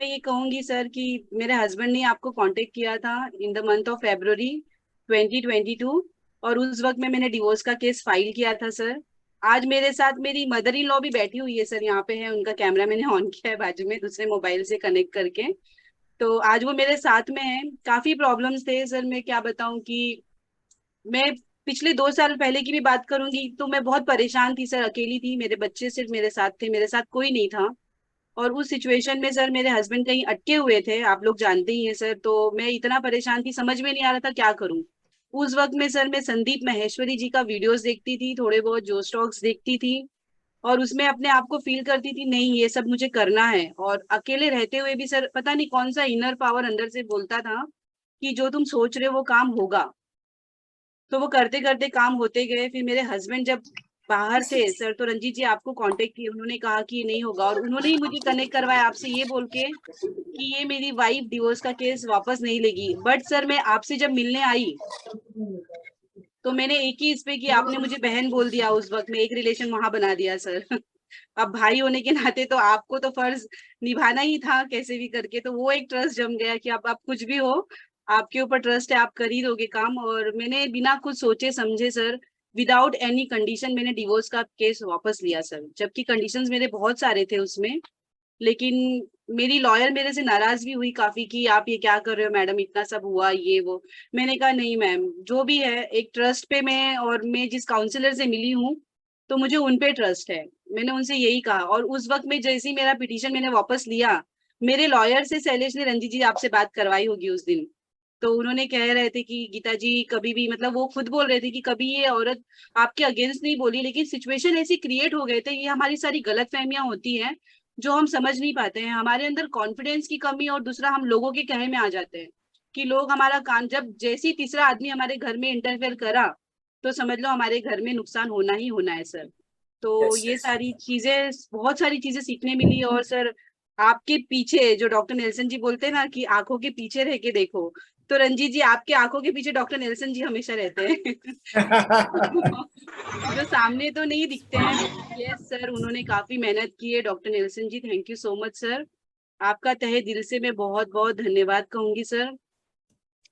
मैं ये कहूंगी सर कि मेरे हस्बैंड ने आपको कांटेक्ट किया था in the month of February 2022। और उस वक्त में मैंने डिवोर्स का केस फाइल किया था सर। आज मेरे साथ मेरी मदर इन लॉ भी बैठी हुई है सर, यहाँ पे है, उनका कैमरा मैंने ऑन किया है बाजू में दूसरे मोबाइल से कनेक्ट करके। तो आज वो मेरे साथ में है। काफी प्रॉब्लम्स थे सर, मैं क्या बताऊं कि मैं पिछले 2 साल पहले की भी बात करूंगी तो मैं बहुत परेशान थी सर, अकेली थी, मेरे बच्चे सिर्फ मेरे साथ थे, मेरे साथ कोई नहीं था। और उस सिचुएशन में सर मेरे हस्बैंड कहीं अटके हुए थे, आप लोग जानते ही हैं सर। तो मैं इतना परेशान थी, समझ में नहीं आ रहा था क्या करूं। उस वक्त में सर मैं संदीप माहेश्वरी जी का वीडियोस देखती थी, थोड़े बहुत जो स्टॉक्स देखती थी, और उसमें अपने आप को फील करती थी नहीं ये सब मुझे करना है। और अकेले रहते हुए भी सर पता नहीं कौन सा इनर पावर अंदर से बोलता था कि जो तुम सोच रहे हो वो काम होगा। तो वो करते करते काम होते गए। फिर मेरे हस्बैंड जब बाहर थे सर तो रंजीत जी आपको कांटेक्ट किए, उन्होंने कहा कि नहीं होगा, और उन्होंने ही मुझे कनेक्ट करवाया आपसे ये बोल के कि ये मेरी वाइफ डिवोर्स का केस वापस नहीं लेगी। बट सर मैं आपसे जब मिलने आई तो मैंने एक ही इस पे कि आपने मुझे बहन बोल दिया, उस वक्त में एक रिलेशन वहां बना दिया सर। अब भाई होने के नाते तो आपको तो फर्ज निभाना ही था कैसे भी करके, तो वो एक ट्रस्ट जम गया कि अब आप कुछ भी हो, आपके ऊपर ट्रस्ट है, आप कर ही दोगे काम। और मैंने बिना कुछ सोचे समझे सर, विदाउट एनी कंडीशन मैंने डिवोर्स का केस वापस लिया सर, जबकि कंडीशंस मेरे बहुत सारे थे उसमें। लेकिन मेरी लॉयर मेरे से नाराज भी हुई काफी कि आप ये क्या कर रहे हो मैडम, इतना सब हुआ ये वो। मैंने कहा नहीं मैम, जो भी है एक ट्रस्ट पे मैं, और मैं जिस काउंसलर से मिली हूँ तो मुझे उन पे ट्रस्ट है। मैंने उनसे यही कहा, और उस वक्त में जैसे ही मेरा पिटीशन मैंने वापस लिया, मेरे लॉयर से शैलेश ने रंजीत जी आपसे बात करवाई होगी उस दिन। तो उन्होंने कह रहे थे कि गीता जी कभी भी, मतलब वो खुद बोल रहे थे कि कभी ये औरत आपके अगेंस्ट नहीं बोली, लेकिन सिचुएशन ऐसी क्रिएट हो गए थे, ये हमारी सारी गलत फहमियां होती हैं जो हम समझ नहीं पाते हैं, हमारे अंदर कॉन्फिडेंस की कमी, और दूसरा हम लोगों के कहे में आ जाते हैं कि लोग हमारा कान, जब जैसी तीसरा आदमी हमारे घर में इंटरफेयर करा तो समझ लो हमारे घर में नुकसान होना ही होना है सर। तो यस ये यस। सारी चीजें, बहुत सारी चीजें सीखने मिली। और सर आपके पीछे जो डॉक्टर नेल्सन जी बोलते हैं ना कि आंखों के पीछे रह के देखो, तो रंजीत जी आपके आंखों के पीछे डॉक्टर नेल्सन जी हमेशा रहते हैं। जो सामने तो नहीं दिखते हैं। यस सर, उन्होंने काफी मेहनत की है doctor Nelson ji, thank you so much sir. आपका तहे दिल से मैं बहुत बहुत धन्यवाद कहूंगी सर।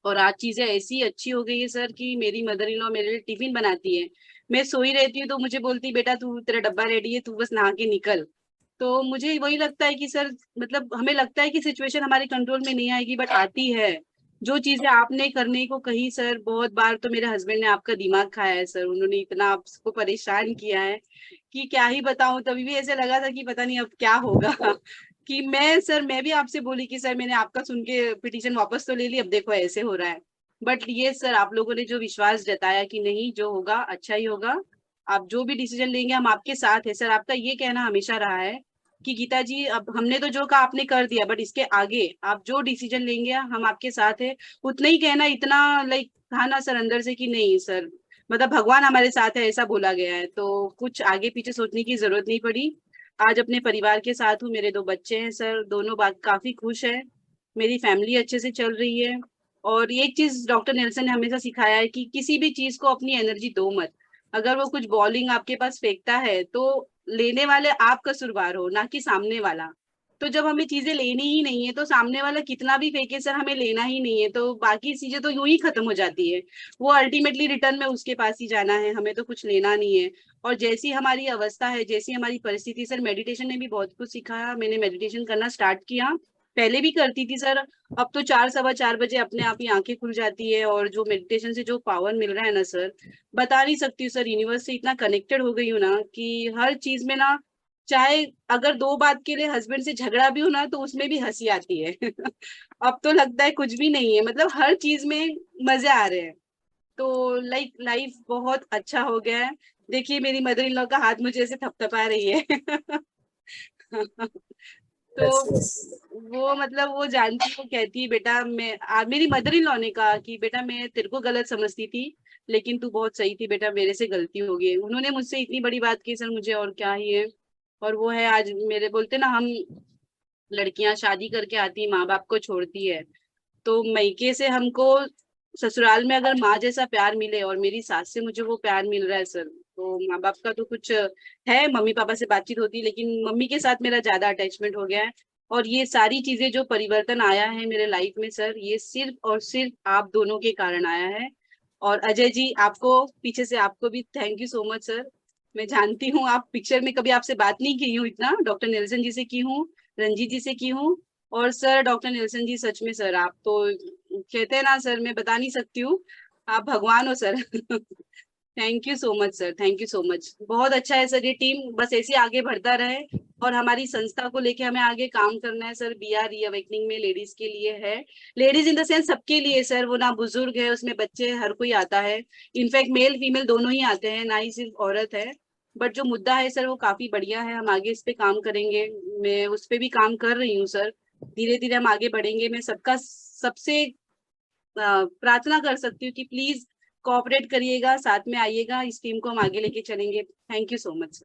और आज चीजें ऐसी अच्छी हो गई है सर कि मेरी मदर इन लॉ मेरे लिए टिफिन बनाती है। मैं सोई रहती हूँ तो मुझे बोलती बेटा तू, तेरा डब्बा रेडी है, तू बस नहा के निकल। तो मुझे वही लगता है कि सर, मतलब हमें लगता है कि सिचुएशन हमारे कंट्रोल में नहीं आएगी, बट आती है। जो चीजें आपने करने को कही सर, बहुत बार तो मेरे हस्बैंड ने आपका दिमाग खाया है सर, उन्होंने इतना आपको परेशान किया है कि क्या ही बताऊं। तभी भी ऐसे लगा था कि पता नहीं अब क्या होगा। कि मैं सर, मैं भी आपसे बोली कि सर मैंने आपका सुन के पिटीशन वापस तो ले ली, अब देखो ऐसे हो रहा है। बट ये सर आप लोगों ने जो विश्वास जताया कि नहीं जो होगा अच्छा ही होगा, आप जो भी डिसीजन लेंगे हम आपके साथ है सर। आपका ये कहना हमेशा रहा है कि गीता जी अब हमने तो जो कहा आपने कर दिया, बट इसके आगे आप जो डिसीजन लेंगे हम आपके साथ है। उतना ही कहना, इतना लाइक था ना सर अंदर से कि नहीं सर, मतलब भगवान हमारे साथ है ऐसा बोला गया है, तो कुछ आगे पीछे सोचने की जरूरत नहीं पड़ी। आज अपने परिवार के साथ हूँ, मेरे 2 बच्चे हैं सर, दोनों बात काफी खुश है, मेरी फैमिली अच्छे से चल रही है। और एक चीज डॉक्टर नेल्सन ने हमेशा सिखाया है कि किसी भी चीज को अपनी एनर्जी दो मत। अगर वो कुछ बॉलिंग आपके पास फेंकता है तो लेने वाले आप कसूरवार हो, ना कि सामने वाला। तो जब हमें चीजें लेनी ही नहीं है तो सामने वाला कितना भी फेंके सर, हमें लेना ही नहीं है, तो बाकी चीजें तो यूं ही खत्म हो जाती है। वो अल्टीमेटली रिटर्न में उसके पास ही जाना है, हमें तो कुछ लेना नहीं है। और जैसी हमारी अवस्था है, जैसी हमारी परिस्थिति सर, मेडिटेशन ने भी बहुत कुछ सिखाया, मैंने मेडिटेशन करना स्टार्ट किया। पहले भी करती थी सर, अब तो 4 सवा 4 बजे अपने आप ही आंखें खुल जाती है, और जो मेडिटेशन से जो पावर मिल रहा है ना सर, बता नहीं सकती हूँ सर। यूनिवर्स से इतना कनेक्टेड हो गई हूँ ना कि हर चीज में ना, चाहे अगर 2 बात के लिए हस्बैंड से झगड़ा भी हो ना तो उसमें भी हंसी आती है। अब तो लगता है कुछ भी नहीं है, मतलब हर चीज में मजे आ रहे हैं। तो लाइक लाइफ बहुत अच्छा हो गया है। देखिए मेरी मदर इन लॉ का हाथ मुझे ऐसे थपथपा रही है। तो यस यस। वो मतलब वो जानती है, वो कहती है बेटा मेरी मदर इन लॉ ने कहा कि बेटा मैं तेरे को गलत समझती थी, लेकिन तू बहुत सही थी बेटा, मेरे से गलती हो गई। उन्होंने मुझसे इतनी बड़ी बात की सर, मुझे और क्या ही है। और वो है आज, मेरे बोलते ना हम लड़कियां शादी करके आती माँ बाप को छोड़ती है, तो मैके से हमको ससुराल में अगर माँ जैसा प्यार मिले, और मेरी सास से मुझे वो प्यार मिल रहा है सर, तो माँ बाप का तो कुछ है, मम्मी पापा से बातचीत होती है लेकिन मम्मी के साथ मेरा ज्यादा अटैचमेंट हो गया है। और ये सारी चीजें जो परिवर्तन आया है मेरे लाइफ में सर, ये सिर्फ और सिर्फ आप दोनों के कारण आया है। और अजय जी, आपको पीछे से आपको भी thank you so much sir. मैं जानती हूँ आप पिक्चर में कभी आपसे बात नहीं की हूँ इतना, डॉक्टर नेल्सन जी से की हूँ, रंजीत जी से की हूँ। और सर डॉक्टर नेल्सन जी, सच में सर आप तो कहते हैं ना सर, मैं बता नहीं सकती हूँ, आप भगवान हो sir. Thank you so much sir, thank you so much. बहुत अच्छा है सर, ये टीम बस ऐसे आगे बढ़ता रहे। और हमारी संस्था को लेके हमें आगे काम करना है सर। बी आर री अवेकनिंग में लेडीज के लिए है, लेडीज इन द सेंस सबके लिए सर, वो ना बुजुर्ग है उसमें, बच्चे, हर कोई आता है। इनफैक्ट मेल फीमेल दोनों ही आते हैं, ना ही सिर्फ औरत है। बट जो मुद्दा है सर वो काफी बढ़िया है, हम आगे इस पे काम करेंगे। मैं उस पे भी काम कर रही हूँ सर। धीरे धीरे हम आगे बढ़ेंगे। मैं सबका सबसे प्रार्थना कर सकती हूँ कि प्लीज कोऑपरेट करिएगा, साथ में आइएगा, इस टीम को हम आगे लेके चलेंगे। Thank you so much.